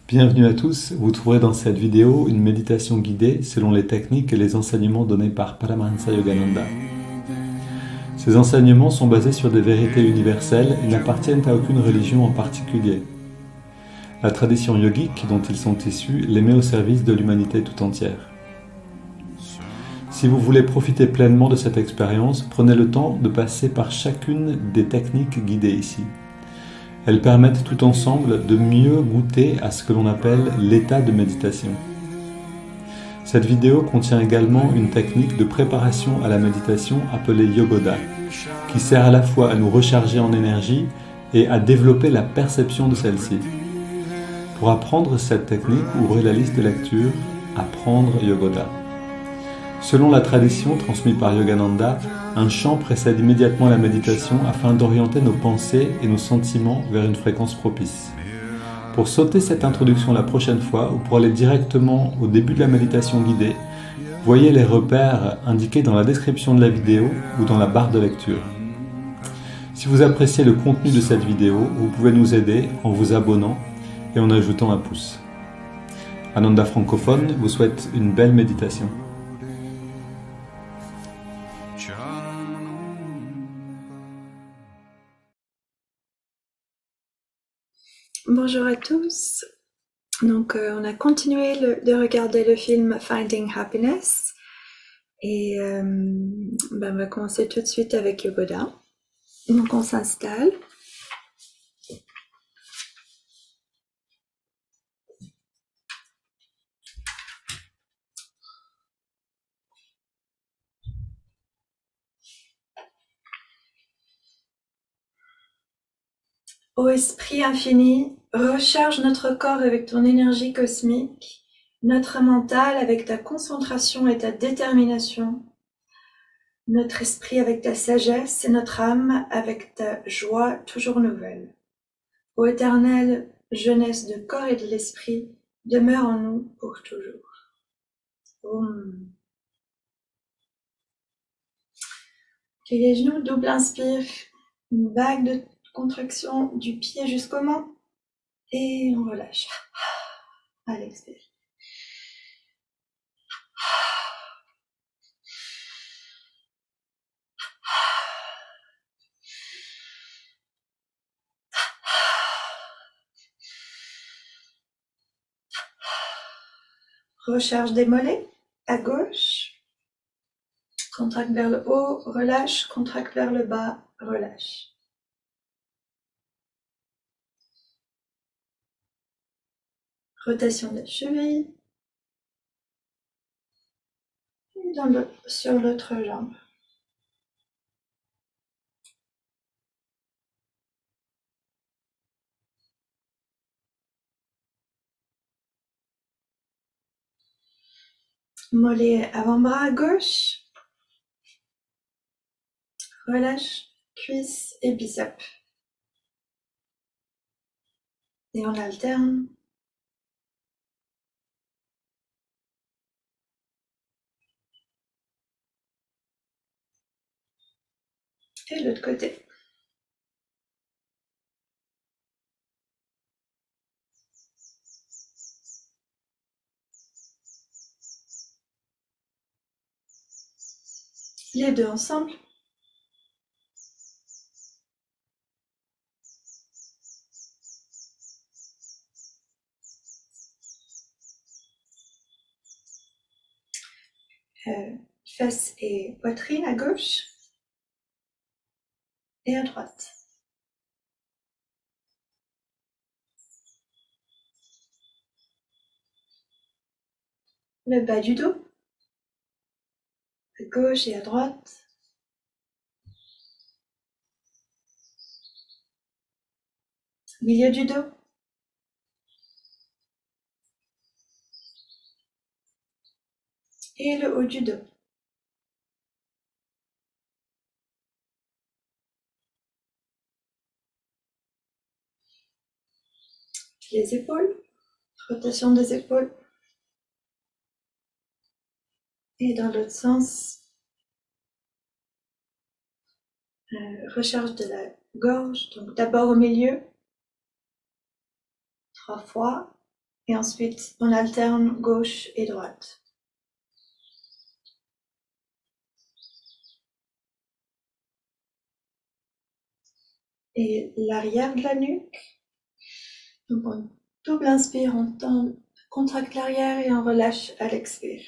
Bienvenue à tous, vous trouverez dans cette vidéo une méditation guidée selon les techniques et les enseignements donnés par Paramahansa Yogananda. Ces enseignements sont basés sur des vérités universelles et n'appartiennent à aucune religion en particulier. La tradition yogique dont ils sont issus les met au service de l'humanité tout entière. Si vous voulez profiter pleinement de cette expérience, prenez le temps de passer par chacune des techniques guidées ici. Elles permettent tout ensemble de mieux goûter à ce que l'on appelle l'état de méditation. Cette vidéo contient également une technique de préparation à la méditation appelée Yogoda, qui sert à la fois à nous recharger en énergie et à développer la perception de celle-ci. Pour apprendre cette technique, ouvrez la liste de lecture Apprendre Yogoda. Selon la tradition transmise par Yogananda, un chant précède immédiatement la méditation afin d'orienter nos pensées et nos sentiments vers une fréquence propice. Pour sauter cette introduction la prochaine fois ou pour aller directement au début de la méditation guidée, voyez les repères indiqués dans la description de la vidéo ou dans la barre de lecture. Si vous appréciez le contenu de cette vidéo, vous pouvez nous aider en vous abonnant et en ajoutant un pouce. Ananda Francophone vous souhaite une belle méditation. Bonjour à tous. Donc, on a continué de regarder le film Finding Happiness et on va commencer tout de suite avec Yogoda. Donc, on s'installe. Ô Esprit infini, recharge notre corps avec ton énergie cosmique, notre mental avec ta concentration et ta détermination, notre esprit avec ta sagesse et notre âme avec ta joie toujours nouvelle. Ô éternelle jeunesse de corps et de l'esprit, demeure en nous pour toujours. Om. Plie les genoux, double inspire, une vague de contraction du pied jusqu'aux mains et on relâche. À l'expire. Recharge des mollets à gauche. Contracte vers le haut, relâche, contracte vers le bas, relâche. Rotation des chevilles. Et sur l'autre jambe. Mollet avant-bras à gauche. Relâche, cuisses et biceps. Et on alterne. Et l'autre côté. Les deux ensemble. Fesses et poitrine à gauche et à droite. Le bas du dos, à gauche et à droite. Milieu du dos. Et le haut du dos. Les épaules, rotation des épaules. Et dans l'autre sens, recharge de la gorge. Donc d'abord au milieu, 3 fois. Et ensuite, on alterne gauche et droite. Et l'arrière de la nuque. Donc on double inspire, on contracte l'arrière et on relâche à l'expire.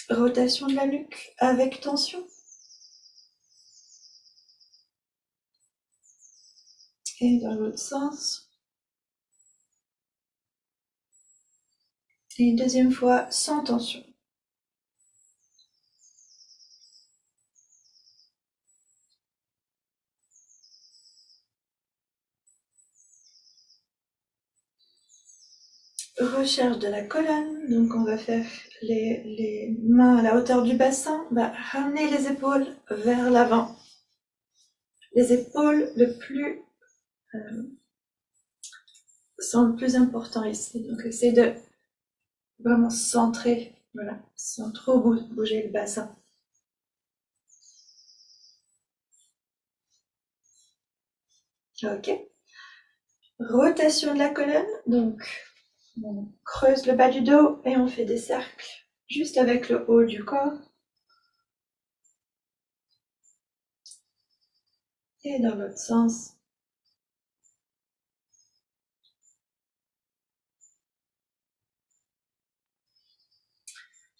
Rotation de la nuque avec tension. Et dans l'autre sens. Et une deuxième fois sans tension. Recherche de la colonne, donc on va faire les mains à la hauteur du bassin, on va ramener les épaules vers l'avant. Les épaules sont le plus important ici, donc essayez de vraiment centrer, voilà, sans trop bouger le bassin. Ok. Rotation de la colonne, donc on creuse le bas du dos et on fait des cercles juste avec le haut du corps. Et dans l'autre sens.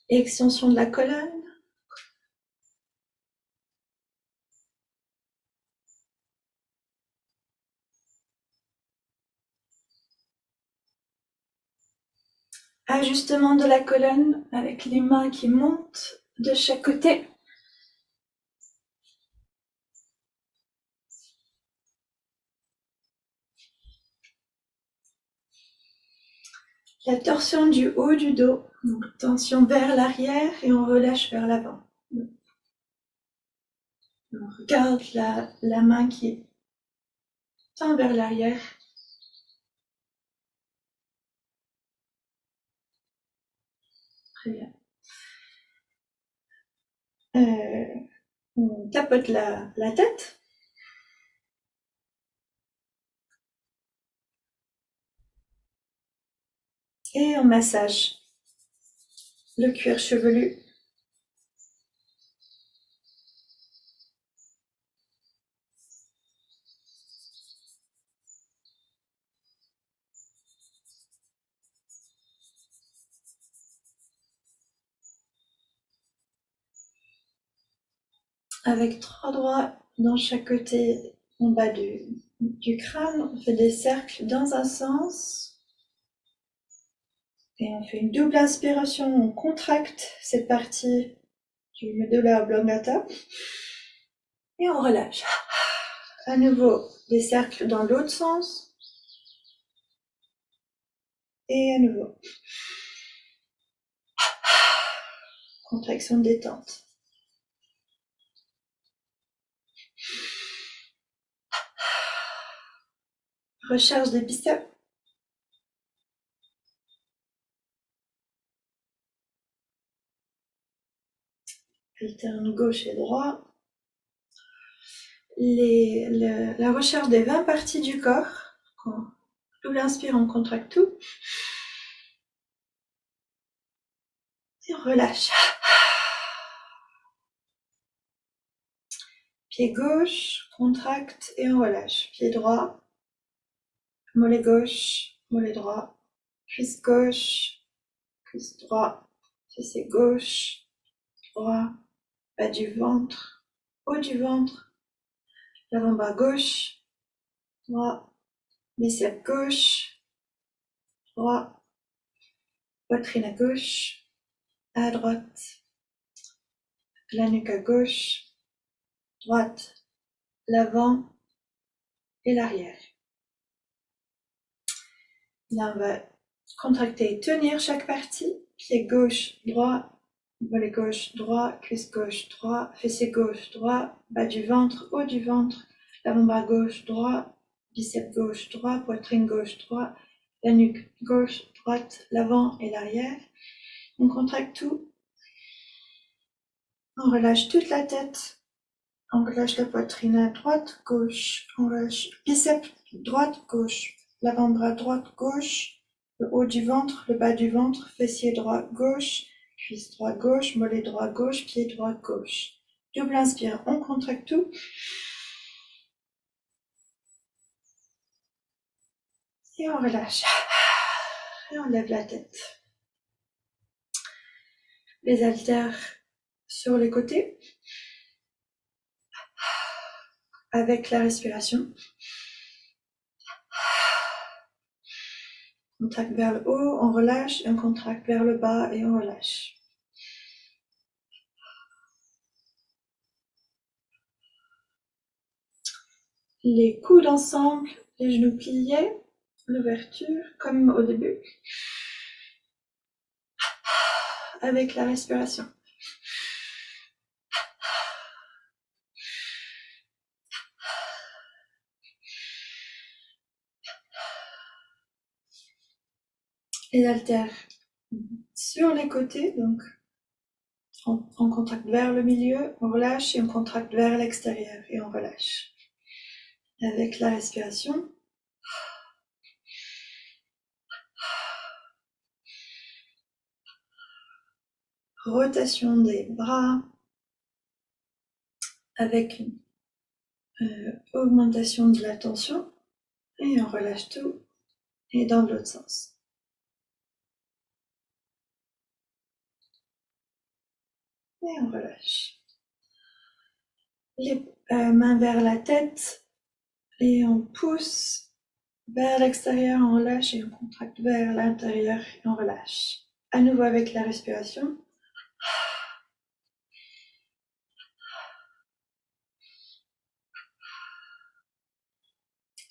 Extension de la colonne. Ajustement de la colonne avec les mains qui montent de chaque côté. La torsion du haut du dos, donc tension vers l'arrière et on relâche vers l'avant. On regarde la main qui tend vers l'arrière. Très bien. On tapote la tête. Et on massage le cuir chevelu. Avec 3 doigts dans chaque côté en bas du crâne, on fait des cercles dans un sens. Et on fait une double inspiration, on contracte cette partie du medulla oblongata. Et on relâche. À nouveau, des cercles dans l'autre sens. Et à nouveau. Contraction de détente. Recharge des biceps. Alterne gauche et droit. La recharge des 20 parties du corps. D'où l'inspire, on contracte tout. Et on relâche. Pied gauche, contracte et on relâche. Pied droit, mollet gauche, mollet droit, cuisse gauche, cuisse droit, fessier gauche, droit, bas du ventre, haut du ventre, l'avant-bras gauche, droit, biceps gauche, droit, poitrine à gauche, à droite, la nuque à gauche, droite, l'avant et l'arrière. Là, on va contracter et tenir chaque partie. Pied gauche, droit, mollet gauche, droit, cuisse gauche, droit, fessier gauche, droit, bas du ventre, haut du ventre, l'avant-bras gauche, droit, biceps gauche, droit, poitrine gauche, droit, la nuque gauche, droite, l'avant et l'arrière. On contracte tout. On relâche toute la tête. On relâche la poitrine à droite, gauche. On relâche biceps droite, gauche. L'avant-bras droite, gauche. Le haut du ventre, le bas du ventre, fessier droit, gauche. Cuisse droit, gauche. Mollet droit, gauche. Pied droit, gauche. Double inspire. On contracte tout. Et on relâche. Et on lève la tête. Les haltères sur les côtés. Avec la respiration. On contracte vers le haut, on relâche, et on contracte vers le bas et on relâche. Les coudes ensemble, les genoux pliés, l'ouverture comme au début. Avec la respiration. Les haltères sur les côtés, donc on contracte vers le milieu, on relâche et on contracte vers l'extérieur et on relâche. Avec la respiration. Rotation des bras avec une augmentation de la tension et on relâche tout et dans l'autre sens. Et on relâche. Les mains vers la tête et on pousse vers l'extérieur, on relâche et on contracte vers l'intérieur et on relâche. À nouveau avec la respiration.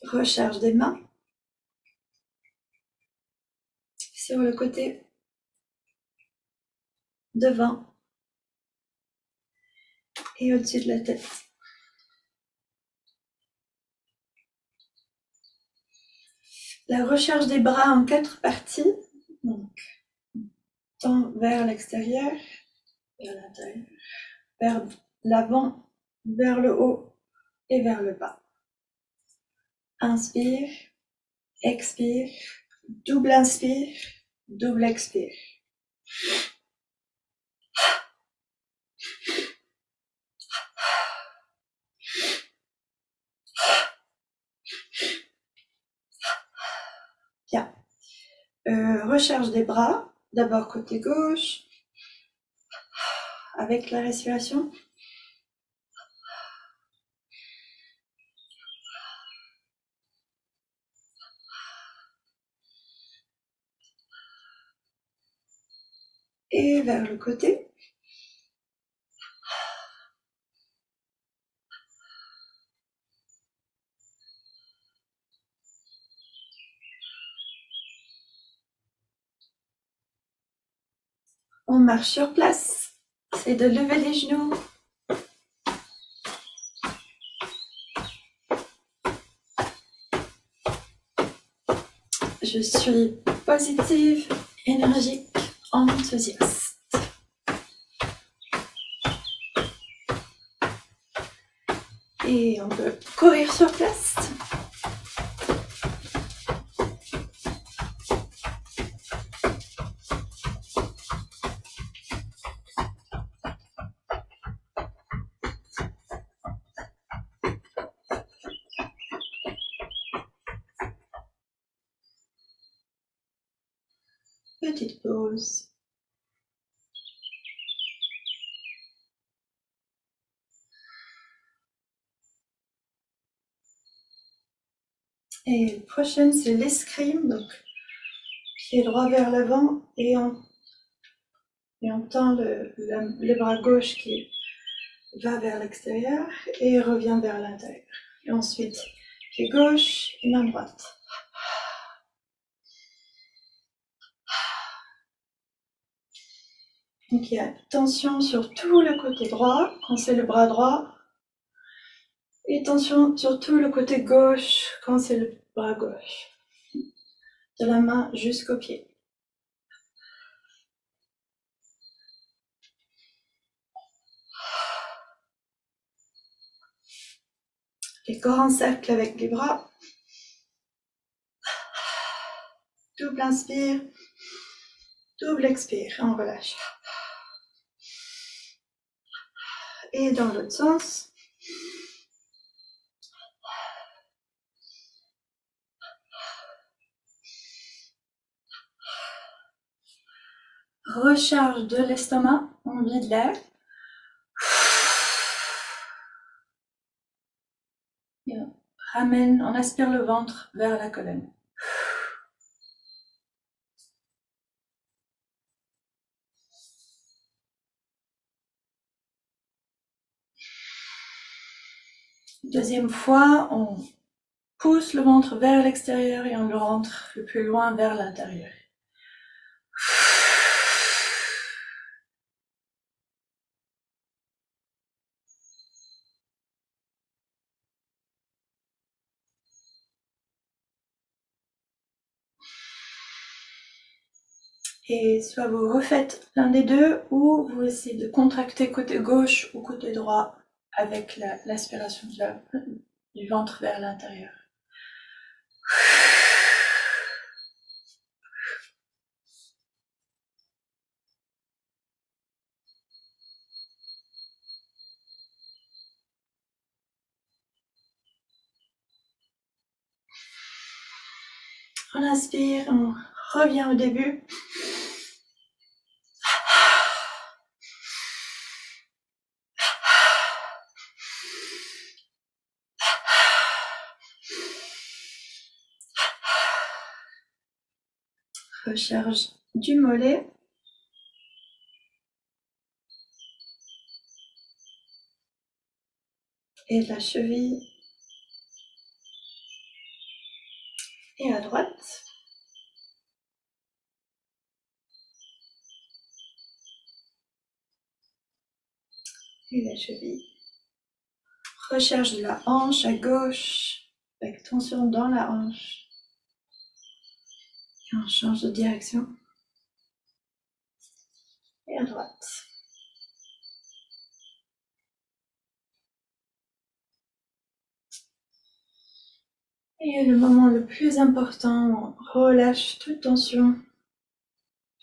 Recharge des mains sur le côté devant et au-dessus de la tête. La recharge des bras en 4 parties. Donc, tant vers l'extérieur, vers l'intérieur, vers l'avant, vers le haut et vers le bas. Inspire, expire, double inspire, double expire. Bien. Recharge des bras, d'abord côté gauche, avec la respiration. Et vers le côté. On marche sur place. C'est de lever les genoux. Je suis positive, énergique, enthousiaste. Et on peut courir sur place. Petite pause. Et prochaine, c'est l'escrime. Donc, pied droit vers l'avant et on tend le bras gauche qui va vers l'extérieur et revient vers l'intérieur. Et ensuite, pied gauche et main droite. Donc il y a tension sur tout le côté droit, quand c'est le bras droit, et tension sur tout le côté gauche, quand c'est le bras gauche. De la main jusqu'au pied. Et corps en cercle avec les bras. Double inspire, double expire, on relâche. Et dans l'autre sens. Recharge de l'estomac, on vide l'air. Et on ramène, on aspire le ventre vers la colonne. Deuxième fois, on pousse le ventre vers l'extérieur et on le rentre le plus loin vers l'intérieur. Et soit vous refaites l'un des deux, ou vous essayez de contracter côté gauche ou côté droit avec l'aspiration du ventre vers l'intérieur. On inspire, on revient au début. Recharge du mollet. Et de la cheville. Et à droite. Et la cheville. Recharge de la hanche à gauche, avec tension dans la hanche. Et on change de direction. Et à droite. Et le moment le plus important, on relâche toute tension.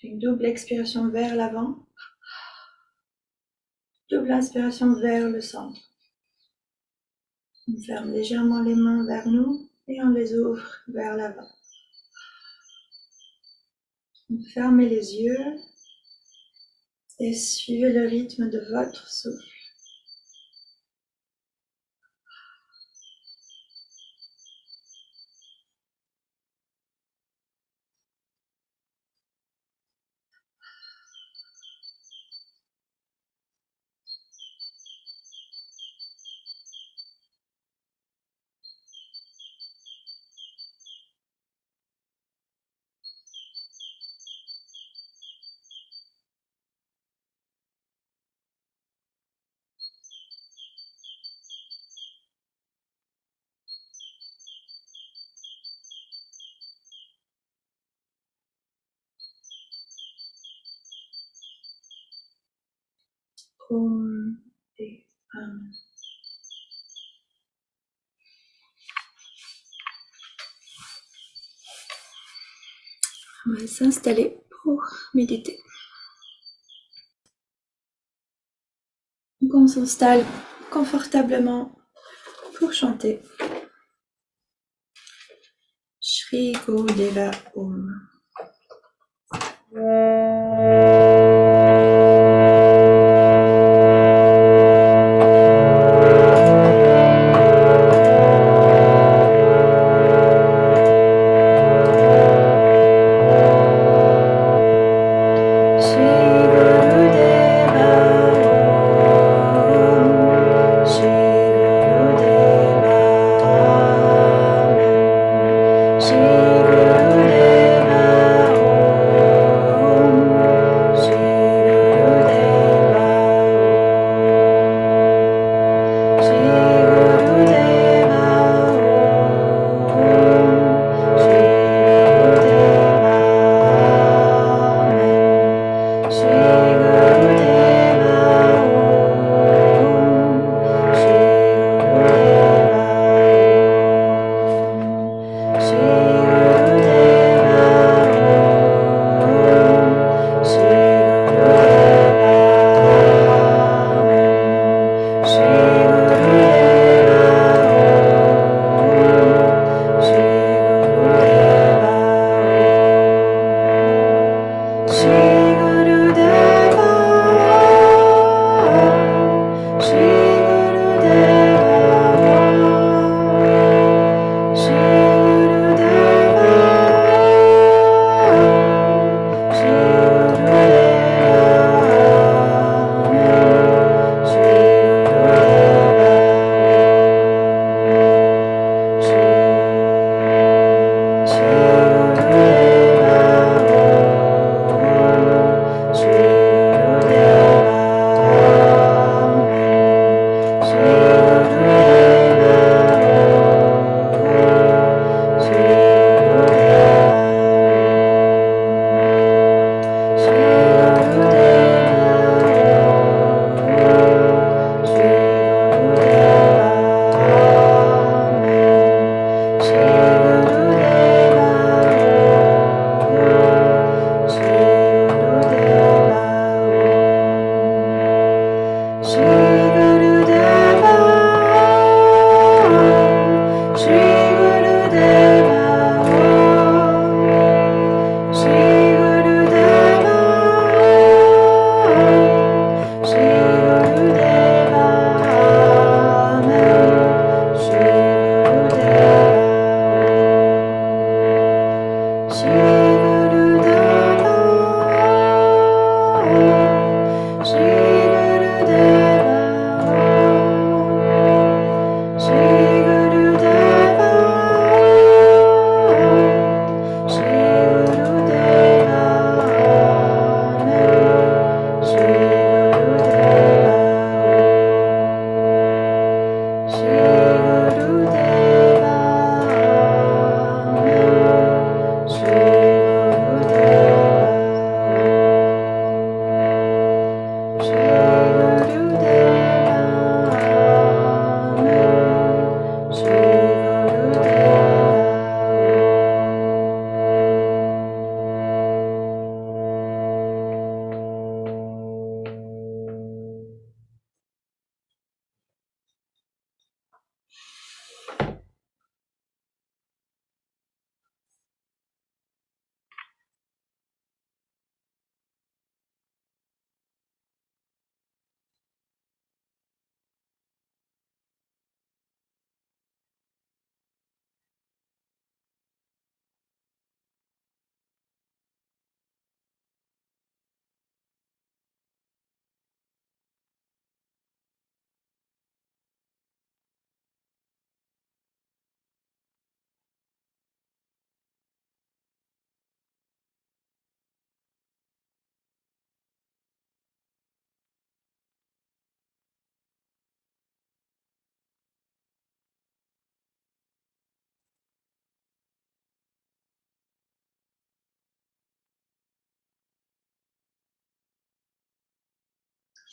Une double expiration vers l'avant. Double inspiration vers le centre. On ferme légèrement les mains vers nous et on les ouvre vers l'avant. Fermez les yeux et suivez le rythme de votre souffle. Om et Amen. On va s'installer pour méditer. Donc on s'installe confortablement pour chanter. Shri Gurudeva Om.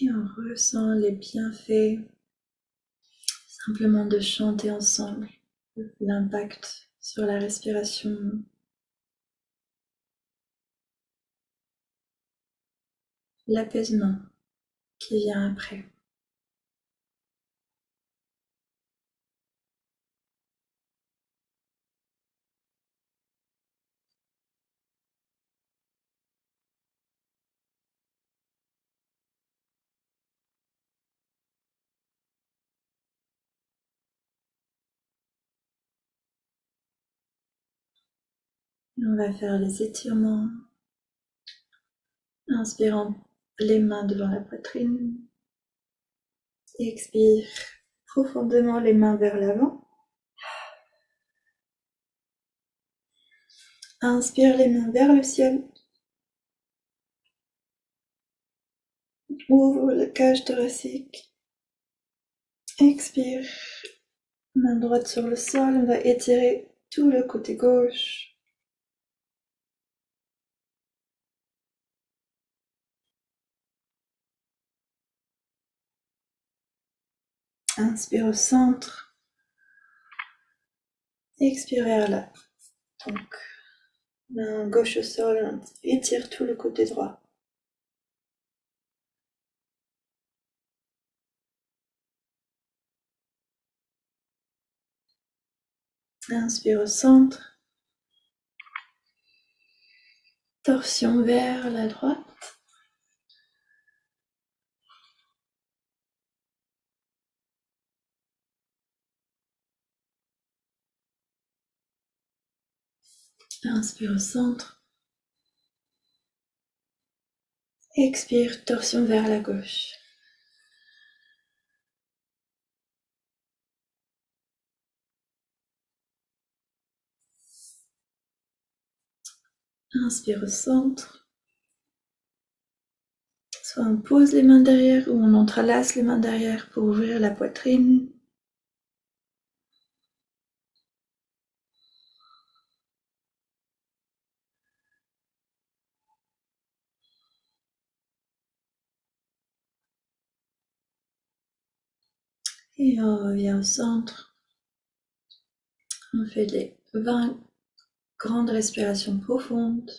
Et on ressent les bienfaits simplement de chanter ensemble, l'impact sur la respiration, l'apaisement qui vient après. Et on va faire les étirements, inspirant les mains devant la poitrine. Expire profondément les mains vers l'avant. Inspire les mains vers le ciel. Ouvre la cage thoracique. Expire. Main droite sur le sol. On va étirer tout le côté gauche. Inspire au centre. Expire vers là. Donc, main gauche au sol. On étire tout le côté droit. Inspire au centre. Torsion vers la droite. Inspire au centre. Expire, torsion vers la gauche. Inspire au centre. Soit on pose les mains derrière ou on entrelace les mains derrière pour ouvrir la poitrine. Et on revient au centre. On fait les 20 grandes respirations profondes.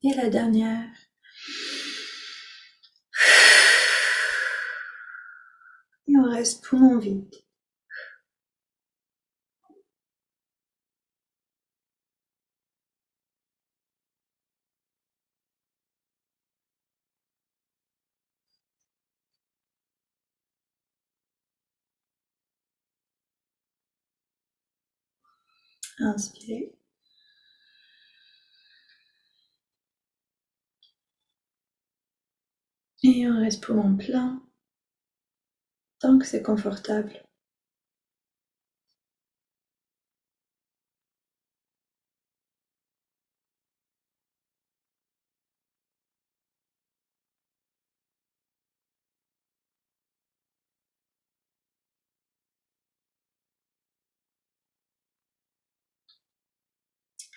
Et la dernière. Et on reste poumon vide. Inspirez. Et on reste poumon plein. Tant que c'est confortable.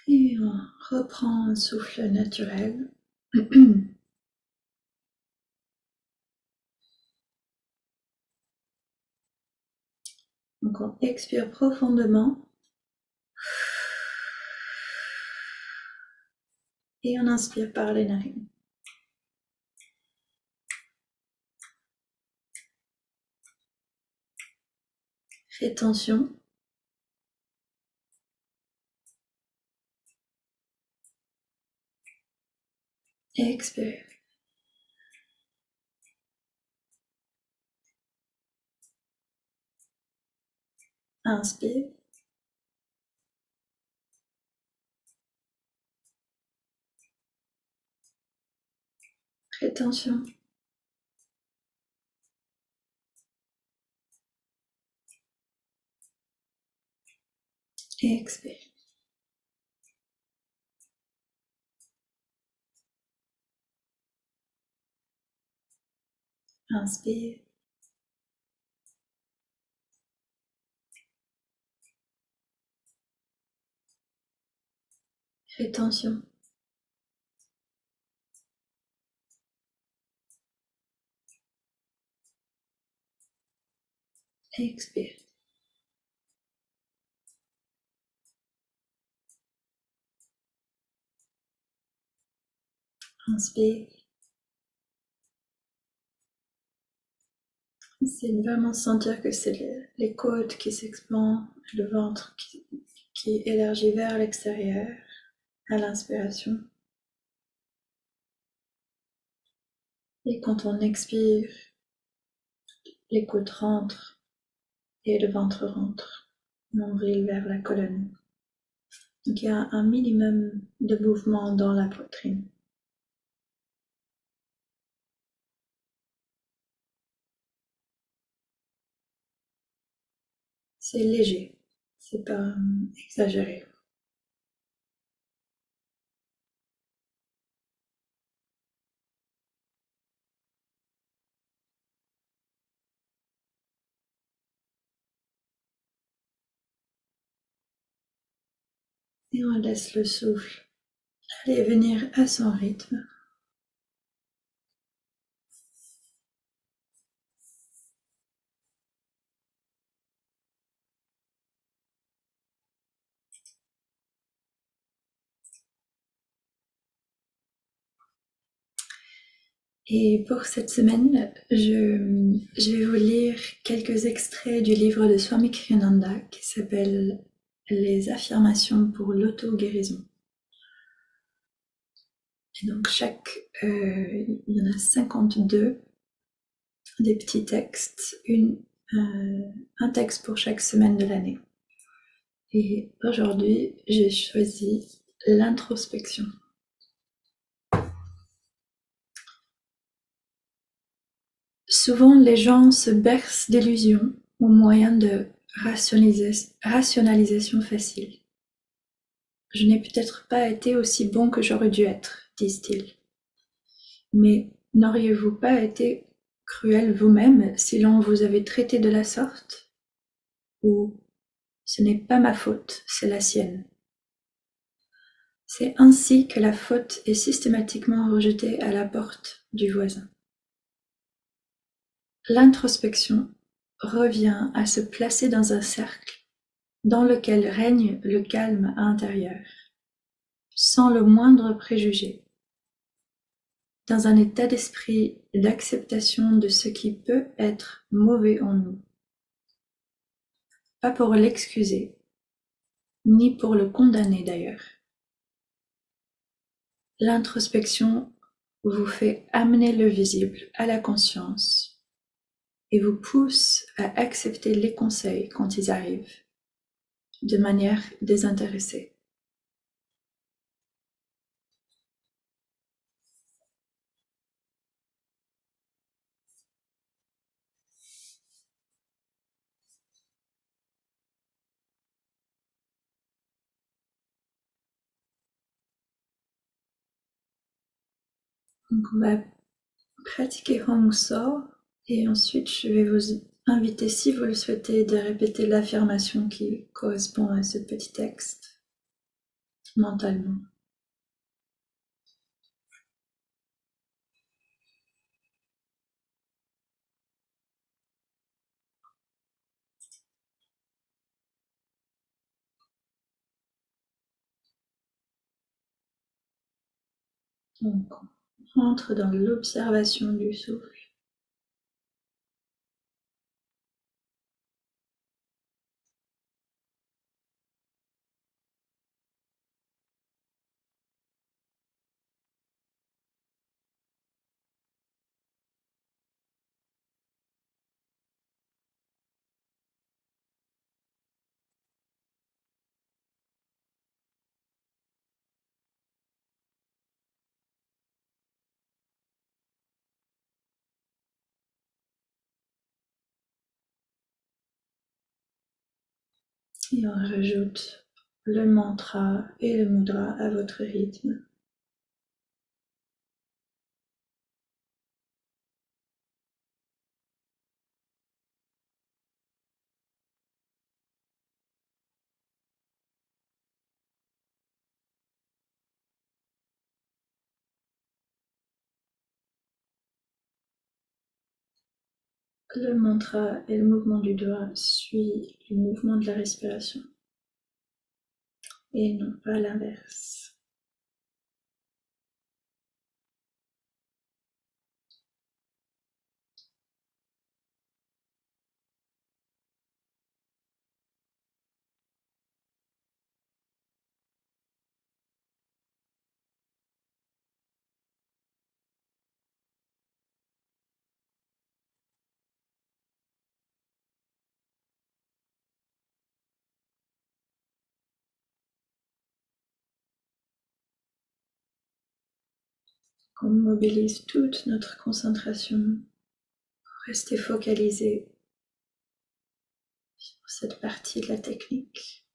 Et on reprend un souffle naturel. Donc on expire profondément. Et on inspire par les narines. Rétention. Expire. Inspire. Rétention. Expire. Inspire. Rétention. Expire. Inspire. C'est de vraiment sentir que c'est les côtes qui s'expandent, le ventre qui élargit vers l'extérieur à l'inspiration. Et quand on expire, les côtes rentrent et le ventre rentre, nombril vers la colonne. Donc il y a un minimum de mouvement dans la poitrine. C'est léger, c'est pas exagéré. Et on laisse le souffle aller venir à son rythme. Et pour cette semaine, je vais vous lire quelques extraits du livre de Swami Kriyananda qui s'appelle Les affirmations pour l'auto-guérison. Et donc il y en a 52, des petits textes, un texte pour chaque semaine de l'année. Et aujourd'hui, j'ai choisi l'introspection. Souvent, les gens se bercent d'illusions au moyen de rationalisation facile. Je n'ai peut-être pas été aussi bon que j'aurais dû être, disent-ils. Mais n'auriez-vous pas été cruel vous-même si l'on vous avait traité de la sorte? Ou ce n'est pas ma faute, c'est la sienne. C'est ainsi que la faute est systématiquement rejetée à la porte du voisin. L'introspection revient à se placer dans un cercle dans lequel règne le calme intérieur, sans le moindre préjugé, dans un état d'esprit d'acceptation de ce qui peut être mauvais en nous, pas pour l'excuser, ni pour le condamner d'ailleurs. L'introspection vous fait amener le visible à la conscience et vous pousse à accepter les conseils quand ils arrivent, de manière désintéressée. Donc on va pratiquer Hong So et ensuite je vais vous inviter, si vous le souhaitez, de répéter l'affirmation qui correspond à ce petit texte. mentalement. Donc, on rentre dans l'observation du souffle. Et on rajoute le mantra et le mudra à votre rythme. Le mantra et le mouvement du doigt suivent le mouvement de la respiration et non pas l'inverse. On mobilise toute notre concentration pour rester focalisé sur cette partie de la technique.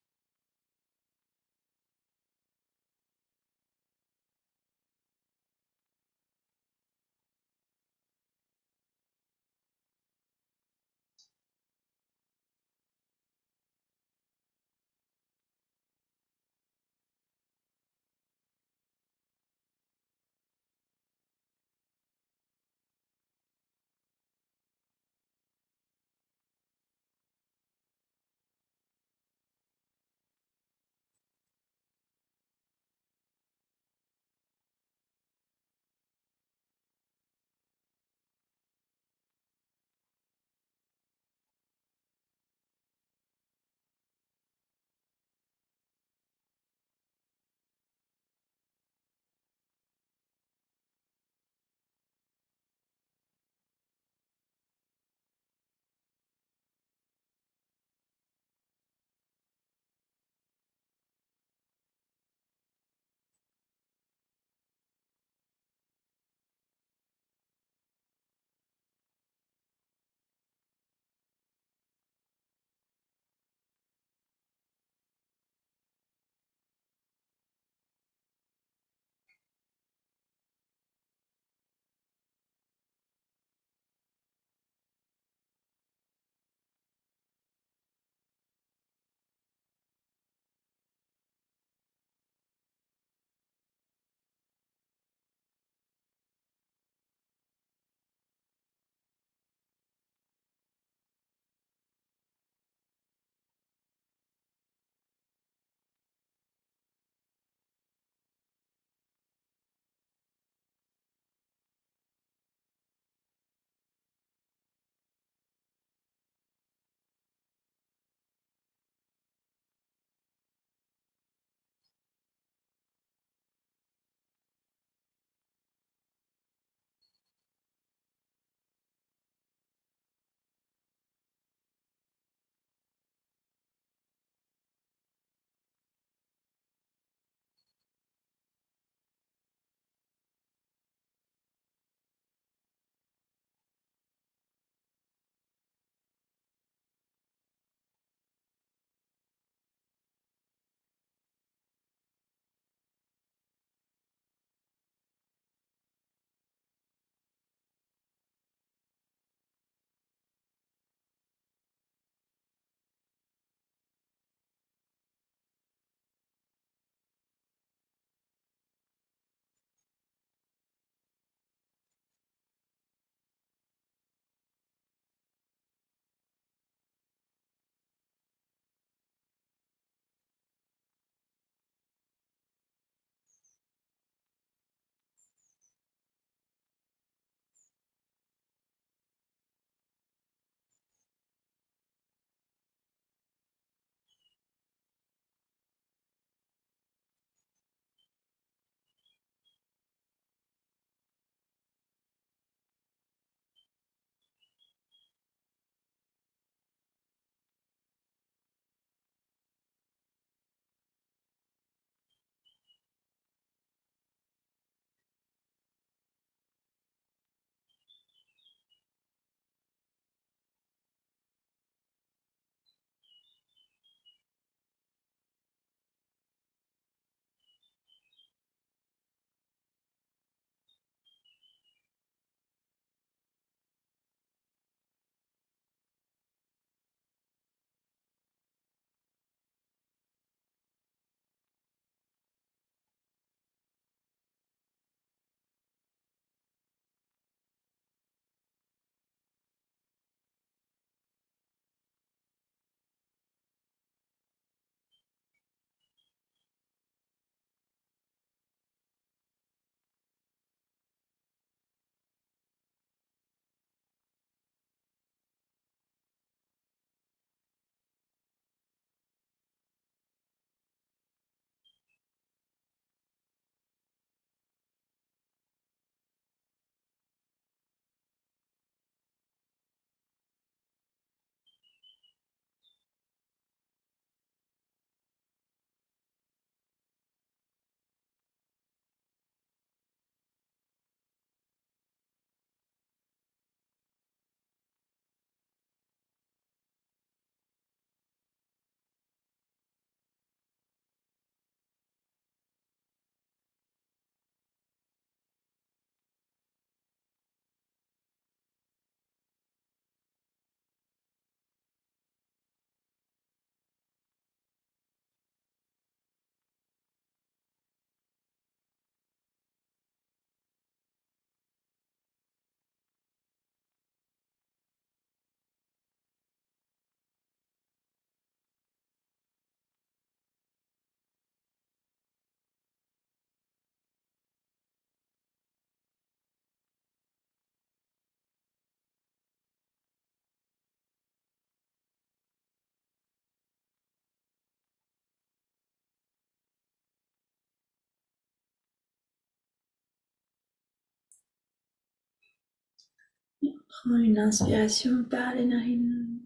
Prends une inspiration par les narines.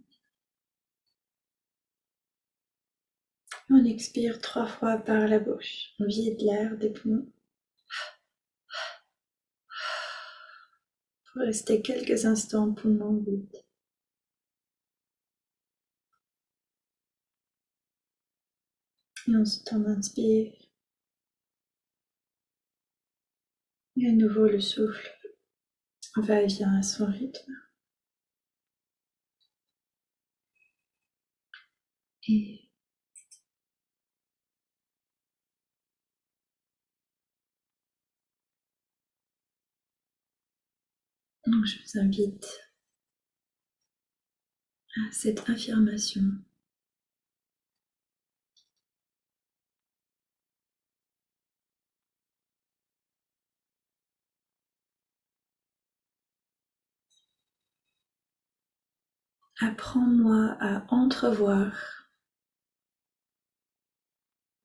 On expire 3 fois par la bouche. On vide l'air des poumons. Pour rester quelques instants poumons vides. Et ensuite on inspire. Et à nouveau le souffle va et vient à son rythme. Et donc je vous invite à cette affirmation. Apprends-moi à entrevoir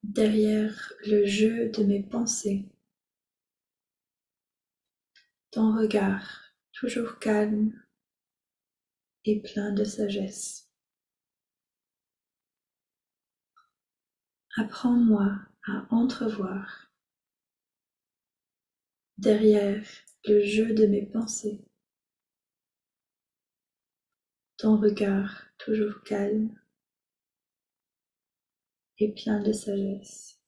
derrière le jeu de mes pensées ton regard toujours calme et plein de sagesse. Apprends-moi à entrevoir derrière le jeu de mes pensées ton regard toujours calme et plein de sagesse.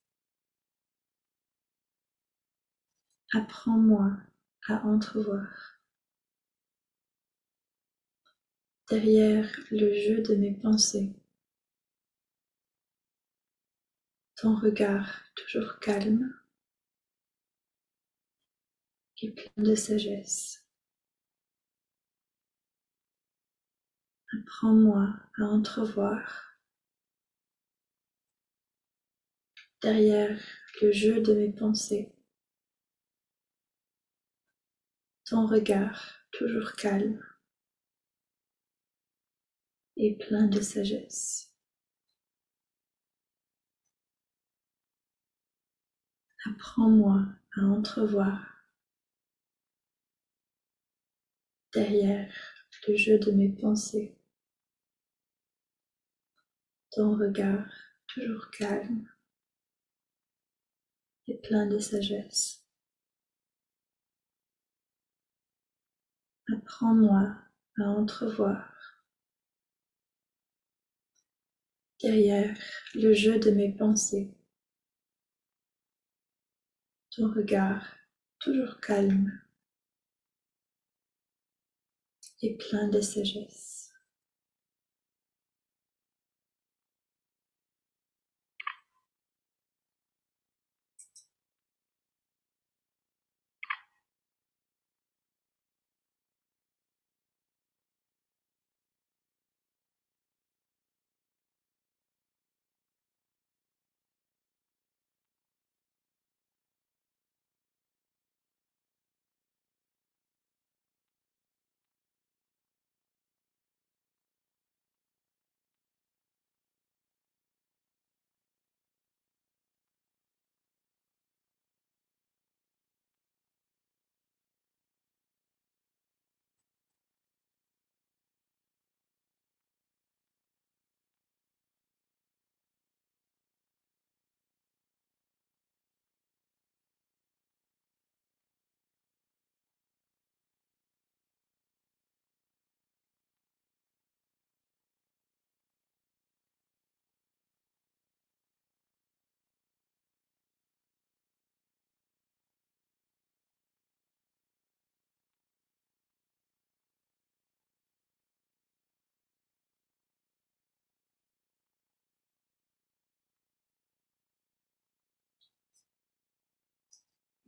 Apprends-moi à entrevoir derrière le jeu de mes pensées ton regard toujours calme et plein de sagesse. Apprends-moi à entrevoir derrière le jeu de mes pensées ton regard toujours calme et plein de sagesse. Apprends-moi à entrevoir derrière le jeu de mes pensées ton regard toujours calme et plein de sagesse. Apprends-moi à entrevoir derrière le jeu de mes pensées ton regard toujours calme et plein de sagesse.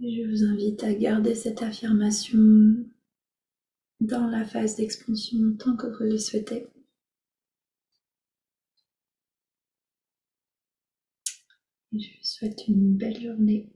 Je vous invite à garder cette affirmation dans la phase d'expansion tant que vous le souhaitez. Et je vous souhaite une belle journée.